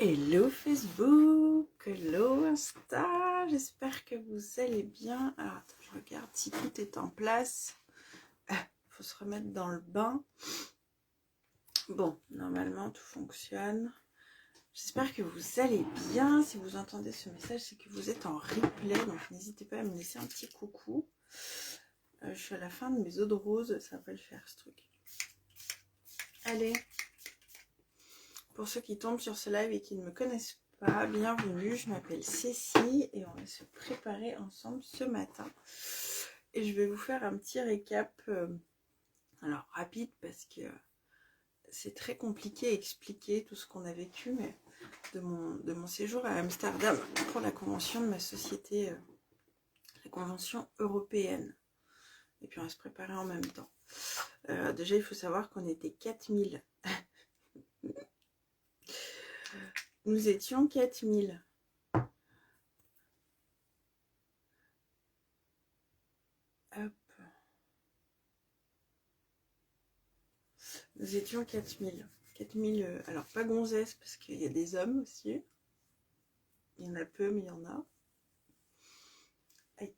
Hello Facebook, hello Insta, j'espère que vous allez bien. Alors attends, je regarde si tout est en place. Faut se remettre dans le bain. Bon, normalement tout fonctionne. J'espère que vous allez bien. Si vous entendez ce message, c'est que vous êtes en replay, donc n'hésitez pas à me laisser un petit coucou. Je suis à la fin de mes eaux de rose, ça va pas le faire ce truc. Allez, pour ceux qui tombent sur ce live et qui ne me connaissent pas, bienvenue, je m'appelle Cécile et on va se préparer ensemble ce matin. Et je vais vous faire un petit récap, alors rapide parce que c'est très compliqué à expliquer tout ce qu'on a vécu, mais de mon séjour à Amsterdam pour la convention de ma société, la convention européenne. Et puis on va se préparer en même temps. Déjà il faut savoir qu'on était 4000. Nous étions 4000. Hop. Nous étions 4000. 4000, alors pas gonzesses parce qu'il y a des hommes aussi. Il y en a peu, mais il y en a. Aïe.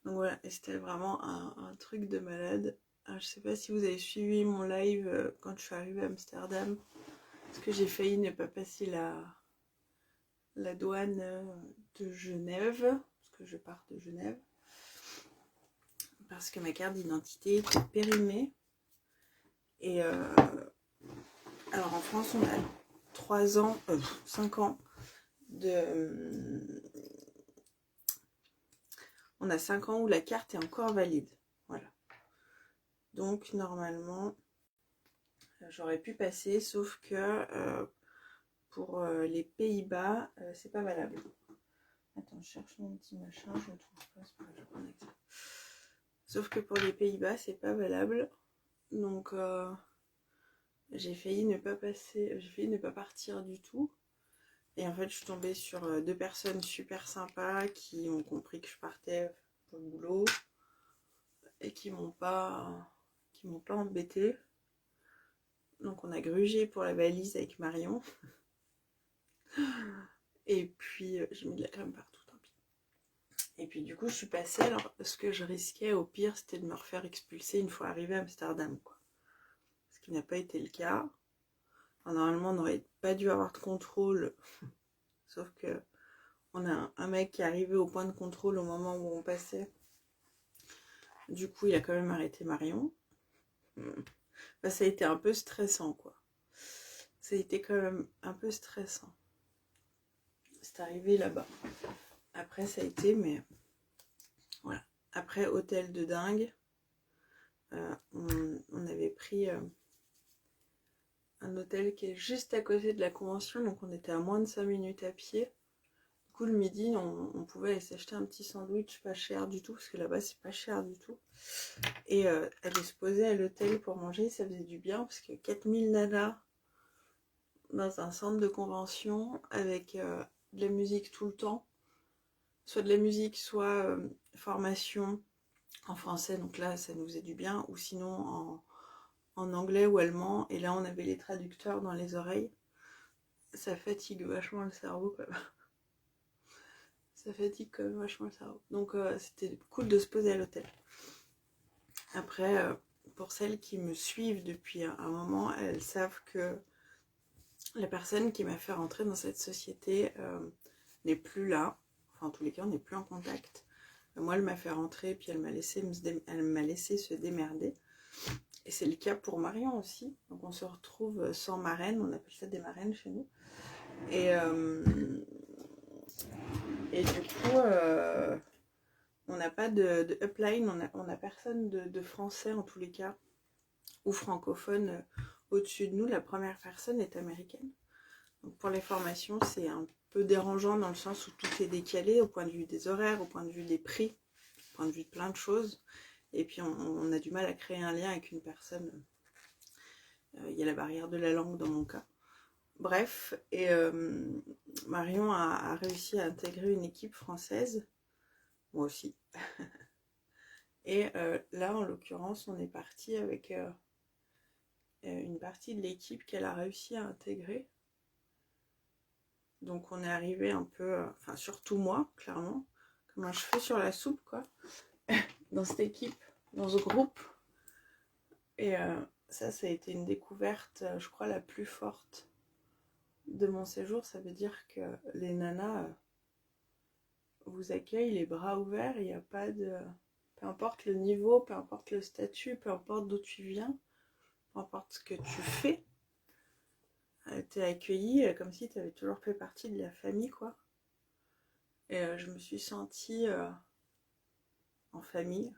Donc voilà, et c'était vraiment un truc de malade. Alors, je sais pas si vous avez suivi mon live quand je suis arrivée à Amsterdam. Parce que j'ai failli ne pas passer la douane de Genève. Parce que je pars de Genève. Parce que ma carte d'identité était périmée. Et alors en France, on a 3 ans, 5 ans de... On a 5 ans où la carte est encore valide. Voilà. Donc normalement, j'aurais pu passer, sauf que pour les Pays-Bas, c'est pas valable. Attends, je cherche mon petit machin, je ne trouve pas, c'est pas grave, je prends avec ça. Sauf que pour les Pays-Bas, c'est pas valable. Donc j'ai failli ne pas passer, j'ai failli ne pas partir du tout. Et en fait, je suis tombée sur 2 personnes super sympas qui ont compris que je partais pour le boulot et qui m'ont pas embêtée. Donc on a grugé pour la valise avec Marion. Et puis j'ai mis de la crème partout, tant pis. Et puis du coup je suis passée, alors ce que je risquais au pire c'était de me refaire expulser une fois arrivée à Amsterdam, quoi. Ce qui n'a pas été le cas. Alors, normalement on n'aurait pas dû avoir de contrôle, sauf que on a un mec qui est arrivé au point de contrôle au moment où on passait. Du coup il a quand même arrêté Marion. Bah, ça a été un peu stressant, quoi. Ça a été quand même un peu stressant. C'est arrivé là-bas. Après ça a été, mais voilà. Après, hôtel de dingue. On avait pris un hôtel qui est juste à côté de la convention, donc on était à moins de 5 minutes à pied. Du coup, le midi, on pouvait aller s'acheter un petit sandwich pas cher du tout, parce que là-bas, c'est pas cher du tout. Et aller se poser à l'hôtel pour manger, ça faisait du bien, parce que 4000 nanas dans un centre de convention, avec de la musique tout le temps, soit de la musique, soit formation en français, donc là, ça nous faisait du bien, ou sinon en anglais ou allemand, et là on avait les traducteurs dans les oreilles. Ça fatigue vachement le cerveau quand même. Ça fatigue quand même vachement le cerveau. Donc c'était cool de se poser à l'hôtel. Après, pour celles qui me suivent depuis un moment, elles savent que la personne qui m'a fait rentrer dans cette société n'est plus là. Enfin, en tous les cas, on n'est plus en contact. Moi, elle m'a fait rentrer, puis elle m'a laissé se démerder. Et c'est le cas pour Marion aussi. Donc on se retrouve sans marraine, on appelle ça des marraines chez nous. Et du coup, on n'a pas de upline, on a personne de français en tous les cas, ou francophone au-dessus de nous. La première personne est américaine. Donc pour les formations, c'est un peu dérangeant dans le sens où tout est décalé au point de vue des horaires, au point de vue des prix, au point de vue de plein de choses. Et puis on a du mal à créer un lien avec une personne. Il y a la barrière de la langue dans mon cas. Bref, et Marion a réussi à intégrer une équipe française, moi aussi. Et là, en l'occurrence, on est parti avec une partie de l'équipe qu'elle a réussi à intégrer. Donc on est arrivé un peu, enfin surtout moi, clairement, comme un cheveu sur la soupe, quoi, dans cette équipe, dans ce groupe. Et ça a été une découverte, je crois, la plus forte de mon séjour. Ça veut dire que les nanas vous accueillent les bras ouverts. Il n'y a pas de... Peu importe le niveau, peu importe le statut, peu importe d'où tu viens, peu importe ce que tu fais, t'es accueilli comme si tu avais toujours fait partie de la famille, quoi. Et je me suis sentie en famille.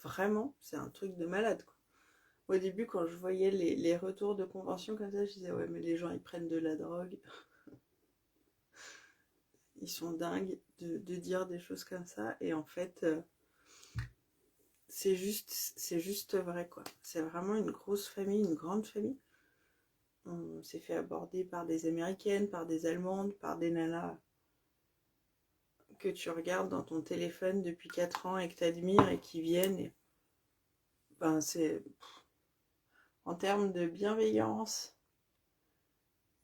Vraiment, c'est un truc de malade, quoi. Au début, quand je voyais les retours de convention comme ça, je disais, ouais, mais les gens, ils prennent de la drogue. Ils sont dingues de dire des choses comme ça. Et en fait, c'est juste vrai, quoi. C'est vraiment une grosse famille, une grande famille. On s'est fait aborder par des Américaines, par des Allemandes, par des nanas que tu regardes dans ton téléphone depuis 4 ans et que tu admires et qui viennent. Et, ben, c'est... En termes de bienveillance,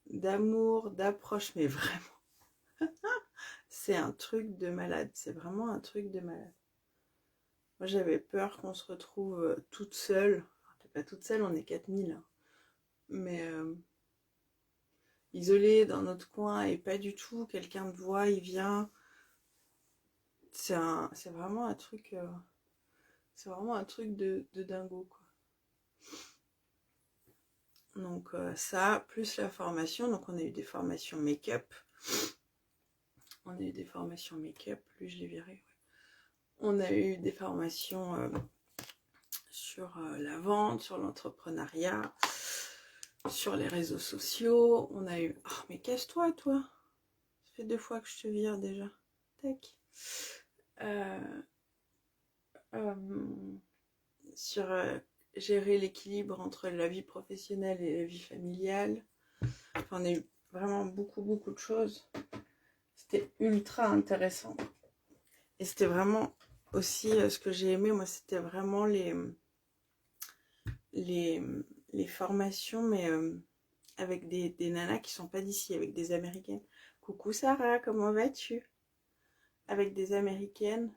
d'amour, d'approche, mais vraiment, c'est un truc de malade. C'est vraiment un truc de malade. Moi, j'avais peur qu'on se retrouve toute seule. Enfin, pas toute seule, on est 4000. Hein. Mais isolée dans notre coin et pas du tout. Quelqu'un te voit, il vient. C'est vraiment un truc... c'est vraiment un truc de dingo, quoi. Donc ça, plus la formation. Donc on a eu des formations make-up. On a eu des formations make-up. Lui, je l'ai viré. Ouais. On a eu des formations sur la vente, sur l'entrepreneuriat, sur les réseaux sociaux. On a eu... Oh, mais casse-toi, toi. Ça fait 2 fois que je te vire déjà. Tac. Sur gérer l'équilibre entre la vie professionnelle et la vie familiale. Enfin, on a eu vraiment beaucoup de choses. C'était ultra intéressant. Et c'était vraiment aussi ce que j'ai aimé, moi, c'était vraiment les formations, mais avec des nanas qui sont pas d'ici, avec des Américaines. Coucou Sarah, comment vas-tu? Avec des Américaines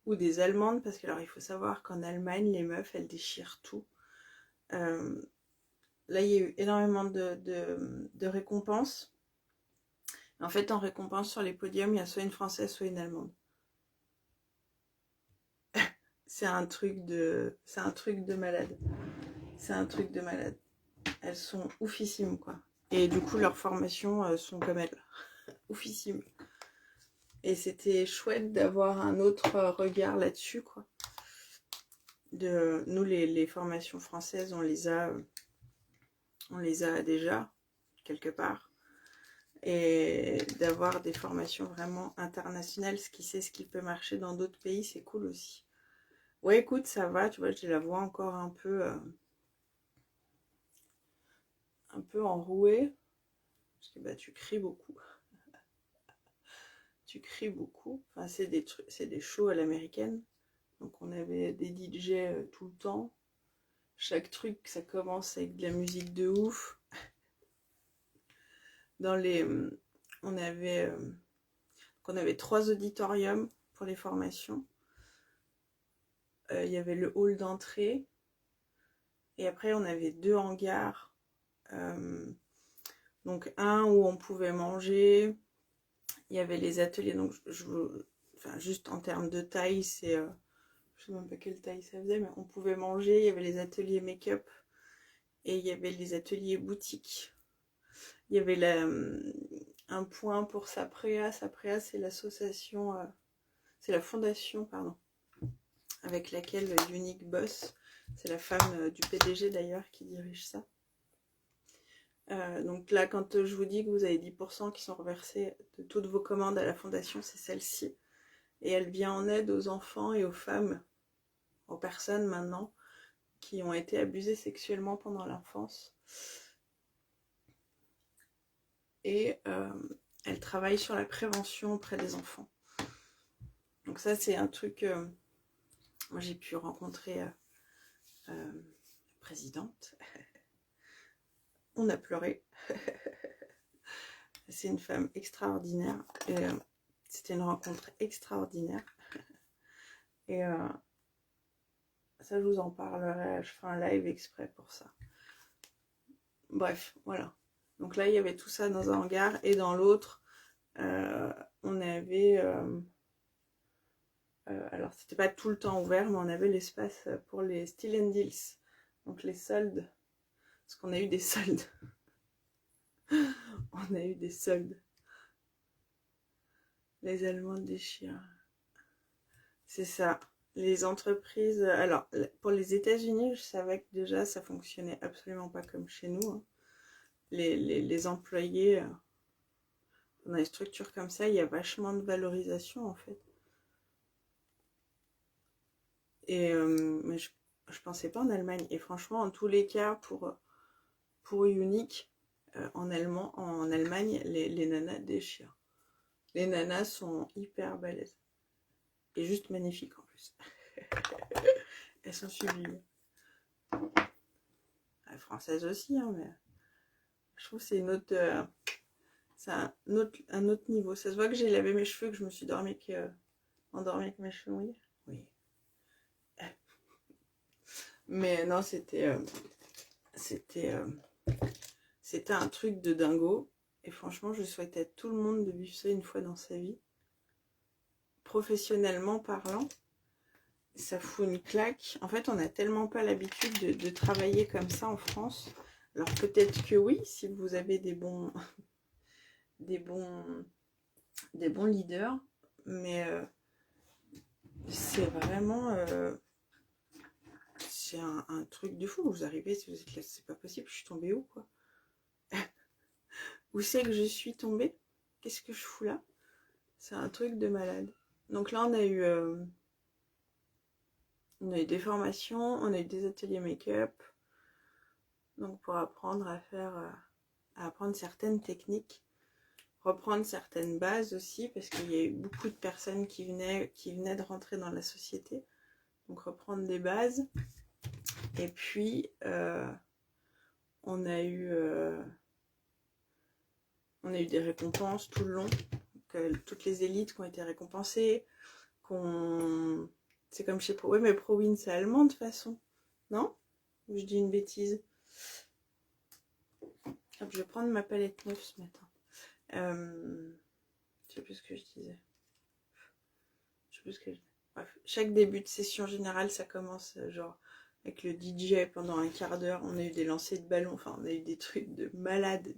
ou des Allemandes, parce que alors il faut savoir qu'en Allemagne, les meufs, elles déchirent tout. Là, il y a eu énormément de récompenses. En fait, en récompense sur les podiums, il y a soit une Française, soit une Allemande. C'est un truc de malade. C'est un truc de malade. Elles sont oufissimes, quoi. Et du coup, leurs formations sont comme elles. Oufissimes. Et c'était chouette d'avoir un autre regard là-dessus, quoi. Nous, les formations françaises, on les a déjà, quelque part. Et d'avoir des formations vraiment internationales, ce qui peut marcher dans d'autres pays, c'est cool aussi. Ouais, écoute, ça va, tu vois, j'ai la voix encore un peu enrouée. Parce que bah, tu cries beaucoup. Tu cries beaucoup. Enfin, c'est des shows à l'américaine. Donc on avait des DJ tout le temps. Chaque truc, ça commence avec de la musique de ouf. On avait 3 auditoriums pour les formations. Il y avait le hall d'entrée. Et après, on avait 2 hangars. Donc un où on pouvait manger. Il y avait les ateliers. Donc juste en termes de taille, c'est... je sais même pas quelle taille ça faisait, mais on pouvait manger. Il y avait les ateliers make-up. Et il y avait les ateliers boutiques. Il y avait un point pour Saprea. Saprea, c'est l'association... c'est la fondation, pardon, avec laquelle Unique bosse. C'est la femme du PDG d'ailleurs qui dirige ça. Donc là, quand je vous dis que vous avez 10% qui sont reversés de toutes vos commandes à la fondation, c'est celle-ci. Et elle vient en aide aux enfants et aux femmes, aux personnes maintenant, qui ont été abusées sexuellement pendant l'enfance. Et elle travaille sur la prévention auprès des enfants. Donc ça, c'est un truc... moi, j'ai pu rencontrer la présidente. On a pleuré. C'est une femme extraordinaire. Et c'était une rencontre extraordinaire. Et ça, je vous en parlerai. Je ferai un live exprès pour ça. Bref, voilà. Donc là, il y avait tout ça dans un hangar. Et dans l'autre, on avait... alors, c'était pas tout le temps ouvert, mais on avait l'espace pour les Steal and Deals. Donc les soldes. Parce qu'on a eu des soldes. On a eu des soldes. Les Allemands déchirent. C'est ça. Les entreprises... Alors, pour les États-Unis, je savais que déjà, ça fonctionnait absolument pas comme chez nous. Hein. Les employés, dans les structures comme ça, il y a vachement de valorisation, en fait. Et mais je pensais pas en Allemagne. Et franchement, en tous les cas, pour Unique, en Allemagne, les nanas déchirent. Les nanas sont hyper balèzes. Et juste magnifiques en plus. Elles sont sublimes. Les françaises aussi, hein, mais je trouve que c'est une autre... c'est un autre niveau. Ça se voit que j'ai lavé mes cheveux, que je me suis endormie avec mes cheveux mouillés. Oui. Mais non, c'était un truc de dingo. Et franchement, je souhaite à tout le monde de vivre ça une fois dans sa vie. Professionnellement parlant, ça fout une claque. En fait, on n'a tellement pas l'habitude de travailler comme ça en France. Alors peut-être que oui, si vous avez des bons leaders, mais c'est vraiment c'est un truc de fou. Vous arrivez, si vous êtes là, c'est pas possible, je suis tombée où, quoi? Où c'est que je suis tombée? Qu'est-ce que je fous là? C'est un truc de malade. Donc là, on a eu des formations, on a eu des ateliers make-up. Donc pour apprendre à apprendre certaines techniques, reprendre certaines bases aussi, parce qu'il y a eu beaucoup de personnes qui venaient de rentrer dans la société. Donc reprendre des bases. Et puis on a eu des récompenses tout le long. Donc, toutes les élites qui ont été récompensées, c'est comme chez Pro. Ouais, mais ProWin, c'est allemand de toute façon. Non? Ou je dis une bêtise? Hop, je vais prendre ma palette neuve ce matin. Je sais plus ce que je disais. Bref, chaque début de session générale, ça commence genre avec le DJ pendant un quart d'heure. On a eu des lancers de ballons, enfin on a eu des trucs de malade,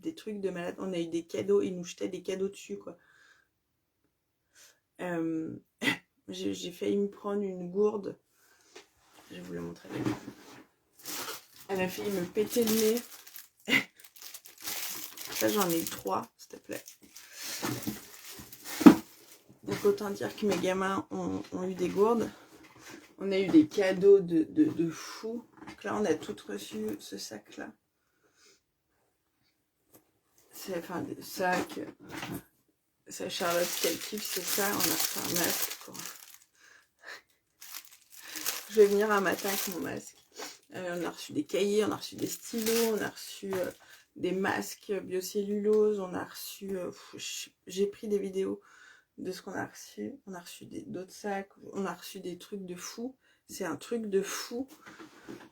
On a eu des cadeaux, ils nous jetaient des cadeaux dessus, quoi. J'ai failli me prendre une gourde. Je vais vous la montrer. Elle a failli me péter le nez. Ça, j'en ai eu 3, s'il te plaît. Donc autant dire que mes gamins ont eu des gourdes. On a eu des cadeaux de fou. Donc là, on a toutes reçu ce sac-là. Enfin, des sacs. C'est Charlotte qui kiffe, c'est ça. On a fait un masque. Je vais venir un matin avec mon masque. On a reçu des cahiers, on a reçu des stylos, on a reçu des masques biocellulose, on a reçu... j'ai pris des vidéos de ce qu'on a reçu. On a reçu d'autres sacs, on a reçu des trucs de fou. C'est un truc de fou.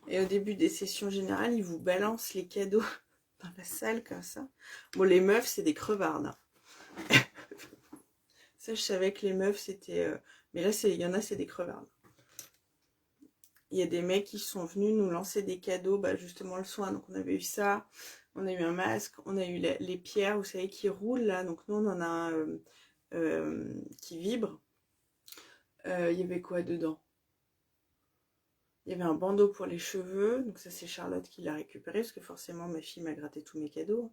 Et au début des sessions générales, ils vous balancent les cadeaux dans la salle comme ça. Bon, les meufs, c'est des crevardes. Hein. Ça, je savais que les meufs, c'était... mais là, il y en a, c'est des crevardes. Il y a des mecs qui sont venus nous lancer des cadeaux, bah, justement le soin. Donc on avait eu ça, on a eu un masque, on a eu les pierres, vous savez, qui roulent là. Donc nous, on en a un qui vibre. Il y avait quoi dedans? Il y avait un bandeau pour les cheveux. Donc ça, c'est Charlotte qui l'a récupéré, parce que forcément, ma fille m'a gratté tous mes cadeaux.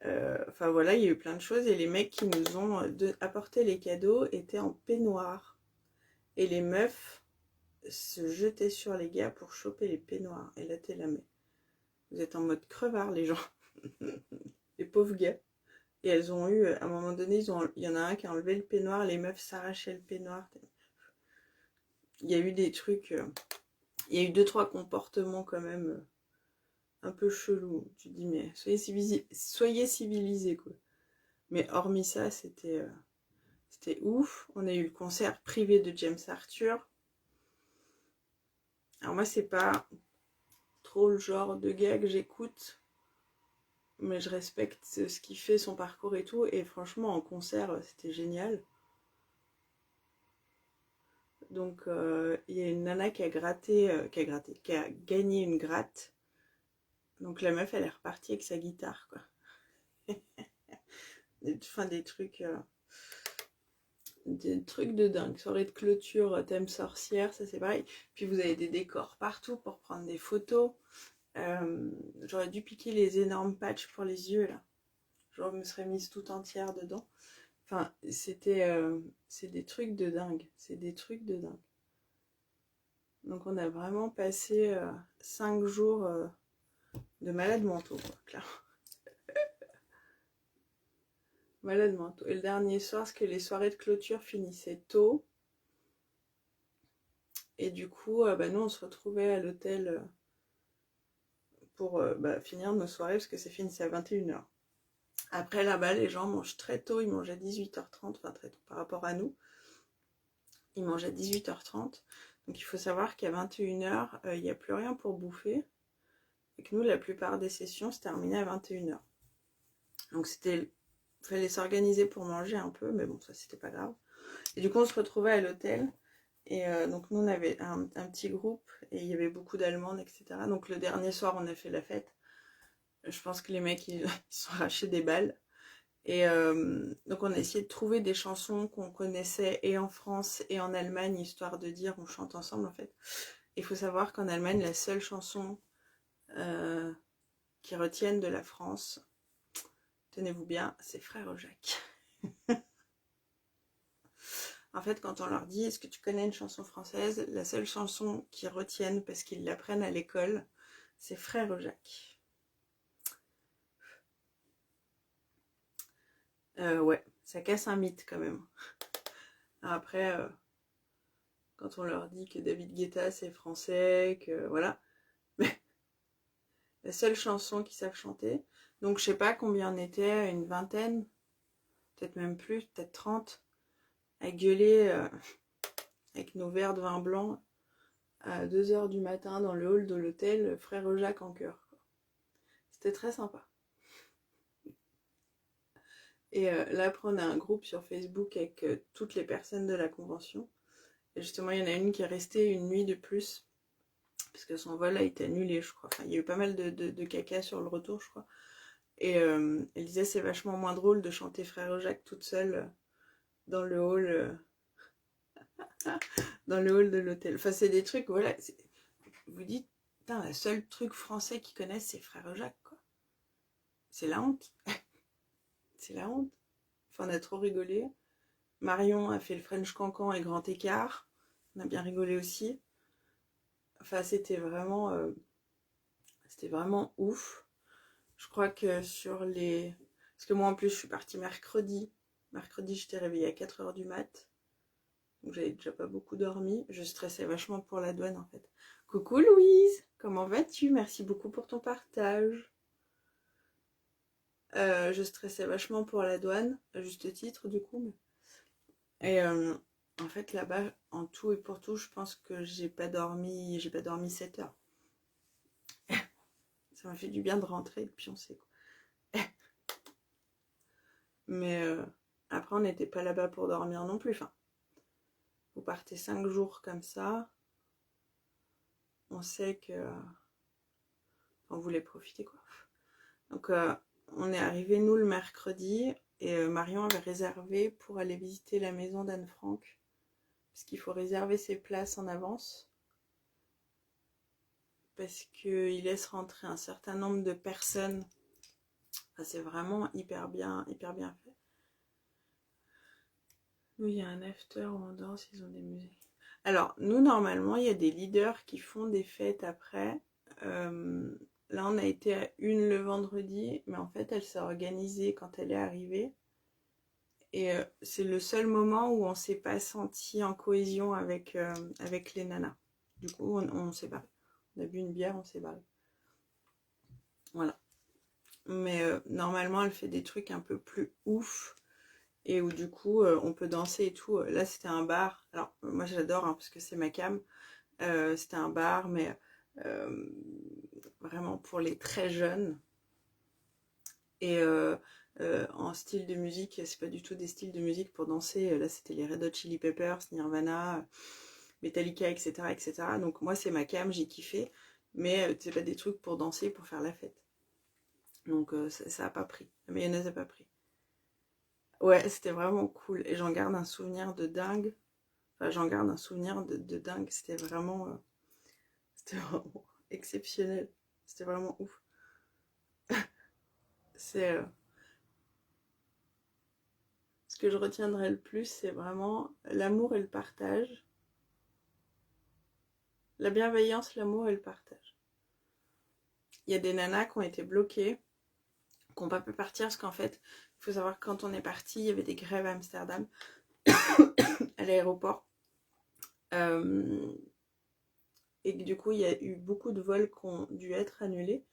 Enfin voilà, il y a eu plein de choses. Et les mecs qui nous ont apporté les cadeaux étaient en peignoir. Et les meufs se jetaient sur les gars pour choper les peignoirs. Et là, t'es là, mais vous êtes en mode crevard, les gens. Les pauvres gars. Et elles ont eu, à un moment donné, il y en a un qui a enlevé le peignoir, les meufs s'arrachaient le peignoir. Il y a eu des trucs, il y a eu 2-3 comportements quand même un peu chelou. Tu te dis, mais soyez civilisés, quoi. Mais hormis ça, c'était ouf. On a eu le concert privé de James Arthur. Alors moi, c'est pas trop le genre de gars que j'écoute, mais je respecte ce qu'il fait, son parcours et tout. Et franchement, en concert, c'était génial. Donc, il y a une nana qui a gagné une gratte. Donc la meuf, elle est repartie avec sa guitare, quoi. Enfin, des trucs de dingue. Soirée de clôture, thème sorcière, ça c'est pareil. Puis vous avez des décors partout pour prendre des photos. J'aurais dû piquer les énormes patchs pour les yeux, là. Je me serais mise tout entière dedans. Enfin, c'est des trucs de dingue. C'est des trucs de dingue. Donc on a vraiment passé 5 jours de malades mentaux, quoi, clairement. Malades mentaux. Et le dernier soir, parce que les soirées de clôture finissaient tôt. Et du coup, nous, on se retrouvait à l'hôtel pour finir nos soirées, parce que c'est fini, c'est à 21h. Après, là-bas, les gens mangent très tôt. Ils mangent à 18h30, enfin très tôt par rapport à nous. Ils mangent à 18h30. Donc, il faut savoir qu'à 21h, il n'y a plus rien pour bouffer. Et que nous, la plupart des sessions se terminaient à 21h. Donc, fallait s'organiser pour manger un peu, mais bon, ça, c'était pas grave. Et du coup, on se retrouvait à l'hôtel. Et donc, nous, on avait un petit groupe. Et il y avait beaucoup d'Allemandes, etc. Donc, le dernier soir, on a fait la fête. Je pense que les mecs, ils sont arrachés des balles. Et donc on a essayé de trouver des chansons qu'on connaissait et en France et en Allemagne, histoire de dire on chante ensemble en fait. Il faut savoir qu'en Allemagne, la seule chanson qui retiennent de la France, tenez-vous bien, c'est Frère Jacques. En fait, quand on leur dit est-ce que tu connais une chanson française, la seule chanson qu'ils retiennent parce qu'ils l'apprennent à l'école, c'est Frère Jacques. Ouais, ça casse un mythe quand même. Après, quand on leur dit que David Guetta c'est français, que voilà. Mais la seule chanson qu'ils savent chanter. Donc je sais pas combien on était, une vingtaine, peut-être même plus, peut-être 30, à gueuler avec nos verres de vin blanc à 2h du matin dans le hall de l'hôtel, Frère Jacques en chœur. C'était très sympa. Et là après on a un groupe sur Facebook avec toutes les personnes de la convention. Et justement il y en a une qui est restée une nuit de plus parce que son vol a été annulé, je crois. Enfin, il y a eu pas mal de caca sur le retour, je crois. Et elle disait c'est vachement moins drôle de chanter Frère Jacques toute seule dans le hall de l'hôtel. Enfin, c'est des trucs, voilà. Vous dites, putain, le seul truc français qu'ils connaissent, c'est Frère Jacques, quoi. C'est la honte. C'est la honte. Enfin, on a trop rigolé. Marion a fait le French Cancan et Grand Écart. On a bien rigolé aussi. Enfin, c'était vraiment ouf. Je crois que sur les... Parce que moi, en plus, je suis partie mercredi. Mercredi, j'étais réveillée à 4h du mat'. Donc, j'avais déjà pas beaucoup dormi. Je stressais vachement pour la douane, en fait. Coucou Louise, comment vas-tu? Merci beaucoup pour ton partage. Je stressais vachement pour la douane, à juste titre du coup. Et en fait là-bas, en tout et pour tout, je pense que j'ai pas dormi 7 heures. Ça m'a fait du bien de rentrer et de pioncer, quoi. Mais après, on n'était pas là-bas pour dormir non plus. Enfin, vous partez 5 jours comme ça. On sait que on voulait profiter, quoi. Donc on est arrivé nous le mercredi et Marion avait réservé pour aller visiter la maison d'Anne Frank parce qu'il faut réserver ses places en avance parce qu'il laisse rentrer un certain nombre de personnes. Enfin, c'est vraiment hyper bien fait. Nous il y a un after où on danse, ils ont des musiques. Alors nous normalement il y a des leaders qui font des fêtes après. Là, on a été à une le vendredi, mais en fait, elle s'est organisée quand elle est arrivée. Et c'est le seul moment où on s'est pas senti en cohésion avec les nanas. Du coup, on s'est barré. On a bu une bière, on s'est barré. Voilà. Mais normalement, elle fait des trucs un peu plus ouf. Et où du coup, on peut danser et tout. Là, c'était un bar. Alors, moi, j'adore, hein, parce que c'est ma cam. C'était un bar, mais euh, vraiment pour les très jeunes. Et en style de musique, c'est pas du tout des styles de musique pour danser. Là, c'était les Red Hot Chili Peppers, Nirvana, Metallica, etc., etc. Donc moi, c'est ma cam, j'ai kiffé. Mais c'est pas des trucs pour danser, pour faire la fête. Donc ça a pas pris. La mayonnaise a pas pris. Ouais, c'était vraiment cool. Et j'en garde un souvenir de dingue. Enfin, j'en garde un souvenir de dingue. C'était vraiment exceptionnel. C'était vraiment ouf. C'est ce que je retiendrai le plus, c'est vraiment l'amour et le partage. La bienveillance, l'amour et le partage. Il y a des nanas qui ont été bloquées, qui n'ont pas pu partir parce qu'en fait, il faut savoir que quand on est parti, il y avait des grèves à Amsterdam, à l'aéroport. Et du coup, il y a eu beaucoup de vols qui ont dû être annulés.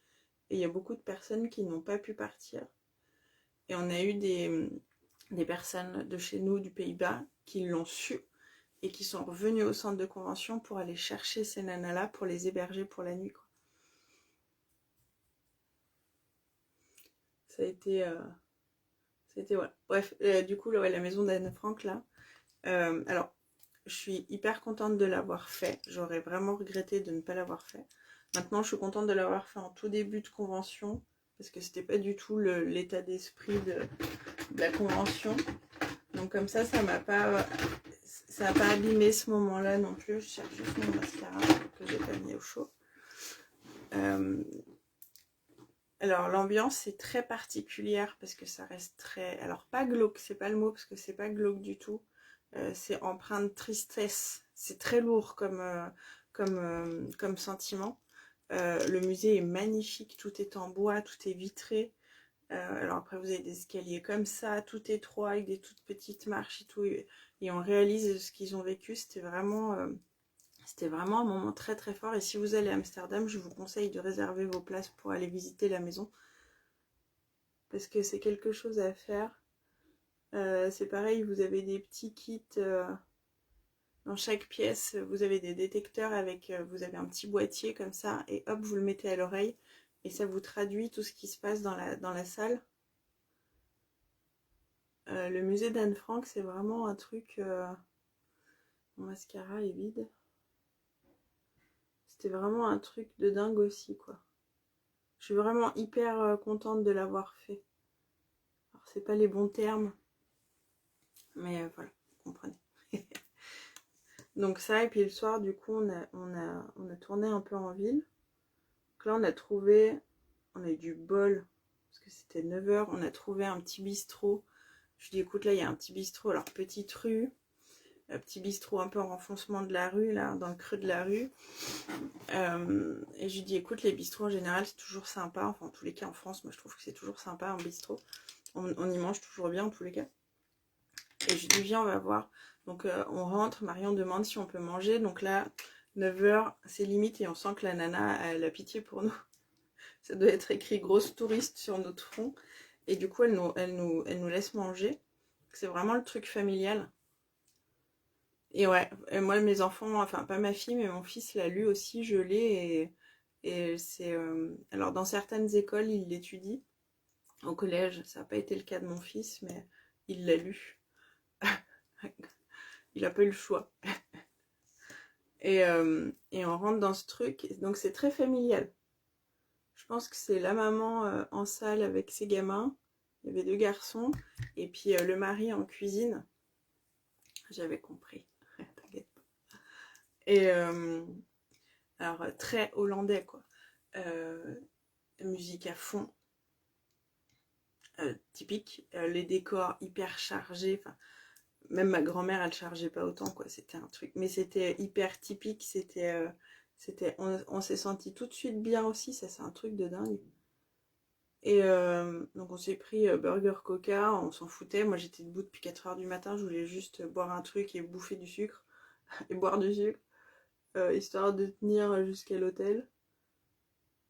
Et il y a beaucoup de personnes qui n'ont pas pu partir. Et on a eu des personnes de chez nous, du Pays-Bas, qui l'ont su et qui sont revenues au centre de convention pour aller chercher ces nanas-là, pour les héberger pour la nuit, quoi. Ça a été... ouais. Bref, du coup, ouais, la maison d'Anne Frank, là. Alors, je suis hyper contente de l'avoir fait. J'aurais vraiment regretté de ne pas l'avoir fait. Maintenant, je suis contente de l'avoir fait en tout début de convention, parce que c'était pas du tout l'état d'esprit de la convention. Donc comme ça m'a pas... Ça n'a pas abîmé ce moment-là non plus. Je cherche juste mon mascara que j'ai pas mis au chaud. Alors l'ambiance est très particulière parce que ça reste très... Alors pas glauque, c'est pas le mot parce que c'est pas glauque du tout. C'est empreint de tristesse. C'est très lourd comme sentiment. Le musée est magnifique, tout est en bois, tout est vitré. Alors après vous avez des escaliers comme ça, tout étroit avec des toutes petites marches et tout. Et on réalise ce qu'ils ont vécu. C'était vraiment un moment très très fort. Et si vous allez à Amsterdam, je vous conseille de réserver vos places pour aller visiter la maison. Parce que c'est quelque chose à faire. C'est pareil, vous avez des petits kits dans chaque pièce. Vous avez des détecteurs avec... vous avez un petit boîtier comme ça. Et hop, vous le mettez à l'oreille. Et ça vous traduit tout ce qui se passe dans la salle. Le musée d'Anne Frank, c'est vraiment un truc... Mon mascara est vide. C'était vraiment un truc de dingue aussi, quoi. Je suis vraiment hyper contente de l'avoir fait. Alors, c'est pas les bons termes, mais voilà, vous comprenez. Donc ça, et puis le soir, du coup, on a tourné un peu en ville. Donc là, on a eu du bol, parce que c'était 9h, on a trouvé un petit bistrot. Je dis, écoute, là, il y a un petit bistrot, alors petite rue, un petit bistrot un peu en renfoncement de la rue, là, dans le creux de la rue. Et je lui dis, écoute, les bistrots en général, c'est toujours sympa. Enfin, en tous les cas, en France, moi, je trouve que c'est toujours sympa, un bistrot. On y mange toujours bien, en tous les cas. Et je lui dis, viens, on va voir. Donc, on rentre, Marion demande si on peut manger. Donc là, 9h, c'est limite, et on sent que la nana, elle a pitié pour nous. Ça doit être écrit grosse touriste sur notre front. Et du coup, elle nous laisse manger. C'est vraiment le truc familial. Et ouais, et moi, mes enfants, enfin, pas ma fille, mais mon fils l'a lu aussi, je l'ai. Et c'est... alors, dans certaines écoles, il l'étudie. Au collège, ça n'a pas été le cas de mon fils, mais il l'a lu. Il n'a pas eu le choix. Et on rentre dans ce truc. Donc, c'est très familial. Je pense que c'est la maman en salle avec ses gamins. Il y avait 2 garçons. Et puis, le mari en cuisine. J'avais compris. T'inquiète pas. Et... alors, très hollandais, quoi. Musique à fond. Typique. Les décors hyper chargés. Enfin, même ma grand-mère, elle chargeait pas autant, quoi. C'était un truc. Mais c'était hyper typique. On s'est senti tout de suite bien aussi. Ça, c'est un truc de dingue. Et donc, on s'est pris burger coca. On s'en foutait. Moi, j'étais debout depuis 4h du matin. Je voulais juste boire un truc et bouffer du sucre. Et boire du sucre. Histoire de tenir jusqu'à l'hôtel.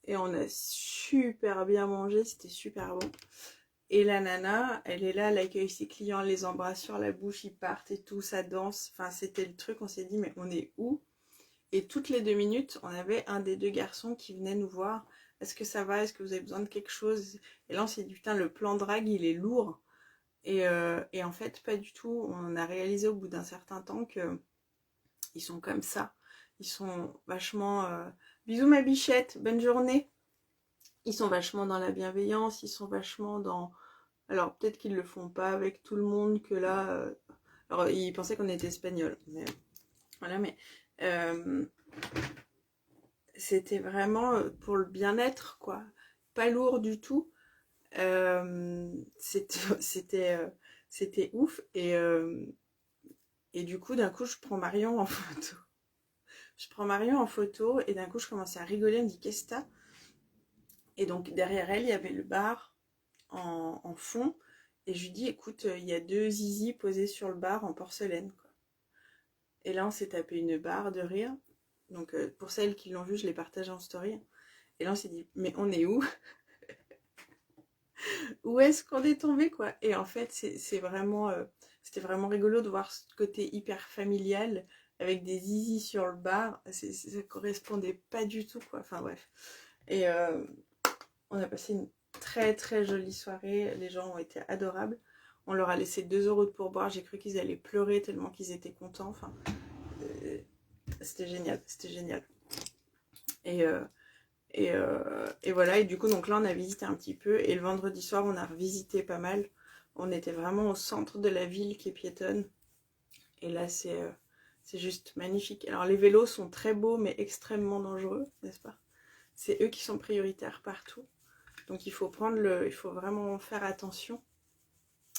et on a super bien mangé, c'était super bon. Et la nana, elle est là, elle accueille ses clients, elle les embrasse sur la bouche, ils partent et tout, ça danse. Enfin, c'était le truc, on s'est dit, mais on est où? Et toutes les 2 minutes, on avait un des deux garçons qui venait nous voir. Est-ce que ça va? Est-ce que vous avez besoin de quelque chose? Et là, on s'est dit, putain, le plan drague, il est lourd. Et en fait, pas du tout. On a réalisé au bout d'un certain temps que ils sont comme ça. Ils sont vachement... Bisous ma bichette, bonne journée. Ils sont vachement dans la bienveillance, ils sont vachement dans... Alors peut-être qu'ils le font pas avec tout le monde, que là... Alors ils pensaient qu'on était espagnol. Mais... Voilà, mais... C'était vraiment pour le bien-être, quoi. Pas lourd du tout. C'était ouf. Et du coup, d'un coup, je prends Marion en photo. Je prends Marion en photo et d'un coup, je commence à rigoler. Elle me dit, qu'est-ce que t'as? Et donc, derrière elle, il y avait le bar en fond. Et je lui dis, écoute, il y a 2 zizi posés sur le bar en porcelaine, quoi. Et là, on s'est tapé une barre de rire. Donc, pour celles qui l'ont vu, je l'ai partagé en story. Et là, on s'est dit, mais on est où? Où est-ce qu'on est tombé, quoi? Et en fait, c'est vraiment... c'était vraiment rigolo de voir ce côté hyper familial avec des zizi sur le bar. Ça correspondait pas du tout, quoi. Enfin, bref. Et on a passé une très très jolie soirée. Les gens ont été adorables. On leur a laissé 2 € de pourboire. J'ai cru qu'ils allaient pleurer tellement qu'ils étaient contents. Enfin, c'était génial. C'était génial. Et, et voilà. Et du coup, donc là, on a visité un petit peu. Et le vendredi soir, on a revisité pas mal. On était vraiment au centre de la ville qui est piétonne. Et là, c'est juste magnifique. Alors, les vélos sont très beaux, mais extrêmement dangereux, n'est-ce pas? C'est eux qui sont prioritaires partout. Donc il faut vraiment faire attention.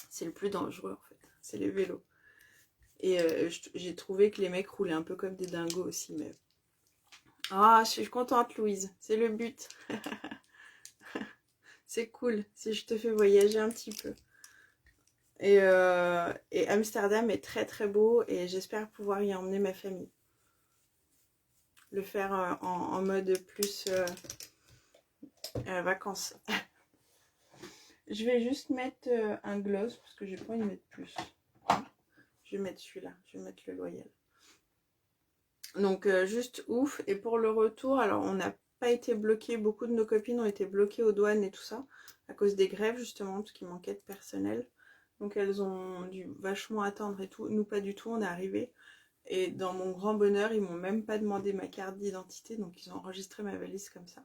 C'est le plus dangereux en fait, c'est les vélos. Et j'ai trouvé que les mecs roulaient un peu comme des dingos aussi. Mais... Ah, je suis contente Louise, c'est le but. C'est cool si je te fais voyager un petit peu. Et Amsterdam est très très beau et j'espère pouvoir y emmener ma famille. Le faire en mode plus vacances. Je vais juste mettre un gloss parce que j'ai pas envie de mettre plus. Je vais mettre celui-là, je vais mettre le Loyal. Donc juste ouf. Et pour le retour, alors on n'a pas été bloqué, beaucoup de nos copines ont été bloquées aux douanes et tout ça, à cause des grèves justement, parce qu'il manquait de personnel. Donc elles ont dû vachement attendre et tout. Nous pas du tout, on est arrivé. Et dans mon grand bonheur, ils m'ont même pas demandé ma carte d'identité, donc ils ont enregistré ma valise comme ça.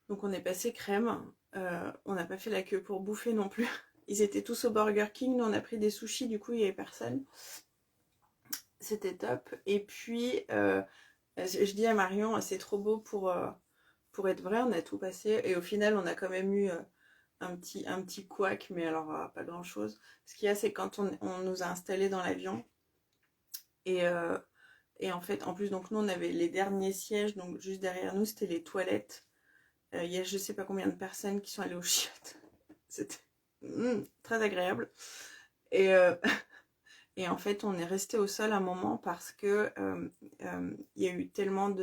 Donc on est passé crème. On n'a pas fait la queue pour bouffer non plus. Ils étaient tous au Burger King, nous on a pris des sushis, du coup il n'y avait personne. C'était top. Et puis, je dis à Marion, c'est trop beau pour être vrai, on a tout passé. Et au final, on a quand même eu un petit couac, mais alors pas grand-chose. Ce qu'il y a, c'est quand on nous a installés dans l'avion. Et, et en fait, en plus, donc nous, on avait les derniers sièges. Donc juste derrière nous, c'était les toilettes. Il y a je sais pas combien de personnes qui sont allées aux chiottes. C'était très agréable. Et... Et en fait, on est resté au sol un moment parce que il y a eu tellement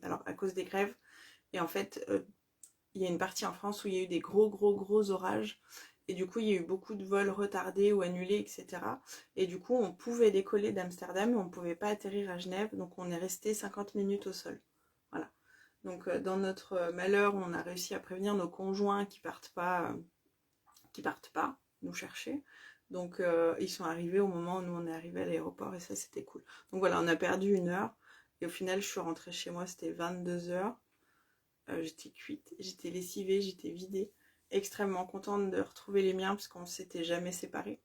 alors à cause des grèves. Et en fait, il y a une partie en France où il y a eu des gros orages. Et du coup, il y a eu beaucoup de vols retardés ou annulés, etc. Et du coup, on pouvait décoller d'Amsterdam, mais on ne pouvait pas atterrir à Genève. Donc, on est resté 50 minutes au sol. Voilà. Donc, dans notre malheur, on a réussi à prévenir nos conjoints qui partent pas nous chercher. Donc ils sont arrivés au moment où nous on est arrivé à l'aéroport et ça c'était cool. Donc voilà, on a perdu 1 heure et au final je suis rentrée chez moi, c'était 22 h. J'étais cuite, j'étais lessivée, j'étais vidée. Extrêmement contente de retrouver les miens parce qu'on s'était jamais séparés.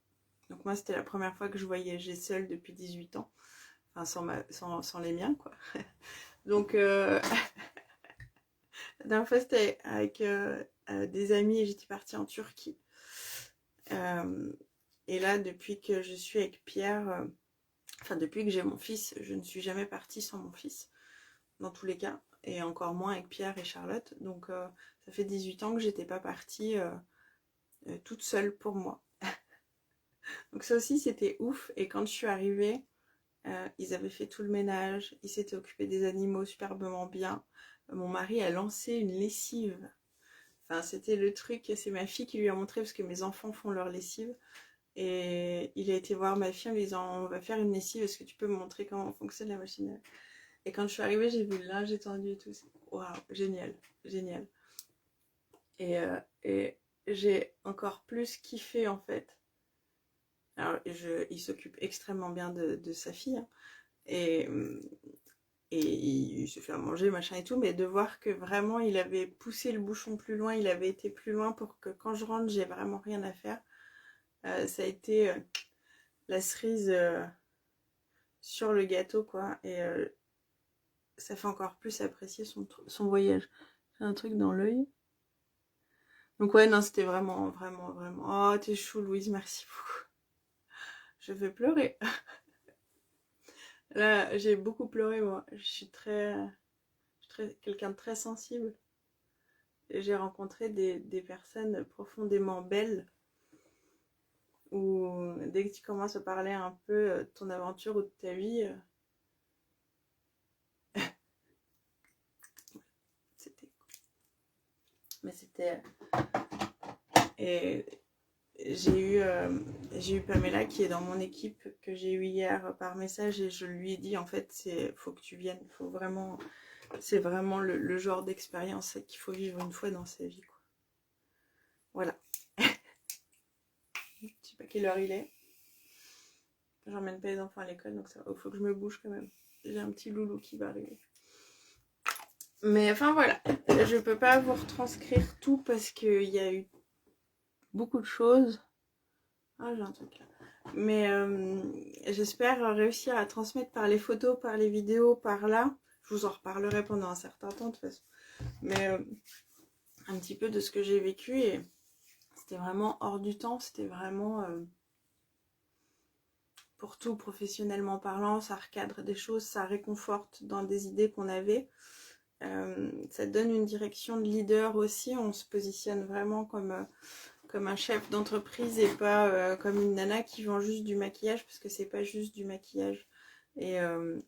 Donc moi c'était la première fois que je voyageais seule depuis 18 ans. Enfin sans les miens quoi. Donc la dernière fois c'était avec des amis et j'étais partie en Turquie. Et là, depuis que je suis avec Pierre, enfin depuis que j'ai mon fils, je ne suis jamais partie sans mon fils, dans tous les cas, et encore moins avec Pierre et Charlotte. Donc ça fait 18 ans que j'étais pas partie toute seule pour moi. Donc ça aussi c'était ouf, et quand je suis arrivée, ils avaient fait tout le ménage, ils s'étaient occupés des animaux superbement bien. mon mari a lancé une lessive. Enfin, c'était le truc, c'est ma fille qui lui a montré parce que mes enfants font leur lessive. Et il a été voir ma fille en lui disant on va faire une lessive, est-ce que tu peux me montrer comment fonctionne la machine? Et quand je suis arrivée, j'ai vu le linge étendu et tout. Waouh, génial, génial. Et j'ai encore plus kiffé en fait. Alors, il s'occupe extrêmement bien de sa fille. Hein, et, et il se fait à manger, machin et tout. Mais de voir que vraiment il avait poussé le bouchon plus loin, il avait été plus loin pour que quand je rentre, j'ai vraiment rien à faire. Ça a été la cerise sur le gâteau, quoi. Et ça fait encore plus apprécier son voyage. J'ai un truc dans l'œil. Donc ouais, non, c'était vraiment, vraiment, vraiment... Oh, t'es chou, Louise, merci beaucoup. Je vais pleurer. Là, j'ai beaucoup pleuré, moi. Je suis quelqu'un de très sensible. Et j'ai rencontré des personnes profondément belles où dès que tu commences à parler un peu de ton aventure ou de ta vie, c'était... Mais c'était... Et j'ai eu Pamela qui est dans mon équipe que j'ai eu hier par message et je lui ai dit en fait faut que tu viennes, faut vraiment, c'est vraiment le genre d'expérience qu'il faut vivre une fois dans sa vie, quoi. Voilà. Je sais pas quelle heure il est. J'emmène pas les enfants à l'école donc il faut que je me bouge quand même. J'ai un petit loulou qui va arriver. Mais enfin voilà, je peux pas vous retranscrire tout parce qu'il y a eu beaucoup de choses. Ah, j'ai un truc là. Mais j'espère réussir à transmettre par les photos, par les vidéos, par là. Je vous en reparlerai pendant un certain temps de toute façon. Mais un petit peu de ce que j'ai vécu et c'était vraiment hors du temps. C'était vraiment pour tout professionnellement parlant. Ça recadre des choses, ça réconforte dans des idées qu'on avait. Ça donne une direction de leader aussi. On se positionne vraiment comme un chef d'entreprise et pas comme une nana qui vend juste du maquillage parce que c'est pas juste du maquillage et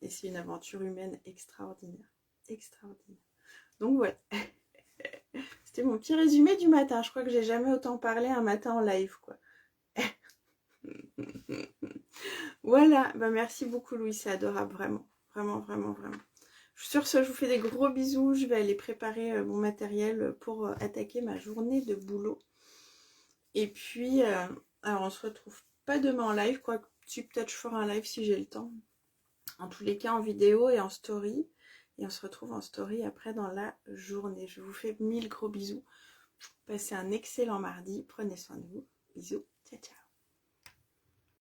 c'est une aventure humaine extraordinaire. Extraordinaire. Donc ouais, c'était mon petit résumé du matin. Je crois que j'ai jamais autant parlé un matin en live, quoi. Voilà, bah merci beaucoup Louis, c'est adorable, vraiment. Vraiment, vraiment, vraiment. Sur ce, je vous fais des gros bisous. Je vais aller préparer mon matériel pour attaquer ma journée de boulot. Et puis, alors on se retrouve pas demain en live, quoi. Peut-être je ferai un live si j'ai le temps. En tous les cas, en vidéo et en story. Et on se retrouve en story après dans la journée. Je vous fais 1000 gros bisous. Passez un excellent mardi. Prenez soin de vous. Bisous. Ciao, ciao.